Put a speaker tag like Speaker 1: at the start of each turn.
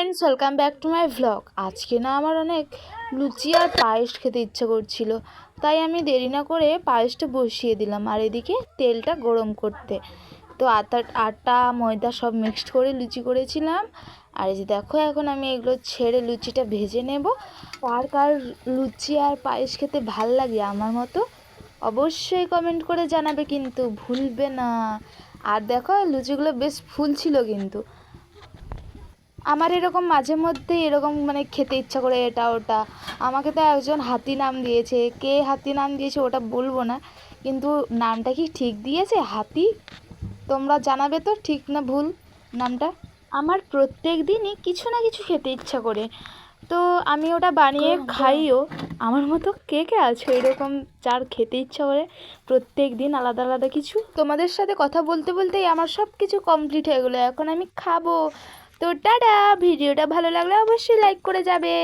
Speaker 1: Friends, welcome back to my vlog. আজকে না আমার অনেক লুচি আর পায়েস খেতে ইচ্ছা করছিল, তাই আমি দেরি না করে পায়েসটা বসিয়ে দিলাম আর এদিকে তেলটা গরম করতে। তো আটা ময়দা সব মিক্সড করে লুচি করেছিলাম। আর এই যে দেখো, এখন আমি এগুলো ছেড়ে লুচিটা ভেজে নেব। কার কার লুচি আর পায়েস খেতে ভাল লাগে আমার মতো অবশ্যই কমেন্ট করে জানাবে, কিন্তু ভুলবে না। আর দেখো, লুচিগুলো বেশ ফুলছিল কিন্তু। আমার এরকম মাঝে মধ্যে এরকম খেতে ইচ্ছা করে এটা ওটা। আমাকে তো একজন হাতি নাম দিয়েছে, কে হাতি নাম দিয়েছে ওটা বলবো না, কিন্তু নামটা কি ঠিক দিয়েছে হাতি? তোমরা জানাবে তো ঠিক না ভুল নামটা। আমার প্রত্যেক দিনই কিছু না কিছু খেতে ইচ্ছা করে, তো আমি ওটা বানিয়ে খাইও। আমার মতো কে কে আছে এরকম যার খেতে ইচ্ছা করে প্রত্যেক দিন আলাদা আলাদা কিছু? তোমাদের সাথে কথা বলতে বলতেই আমার সব কিছু কমপ্লিট হয়ে গেলো, এখন আমি খাবো। তো টাটা। ভিডিওটা ভালো লাগলে অবশ্যই লাইক করে যাবে।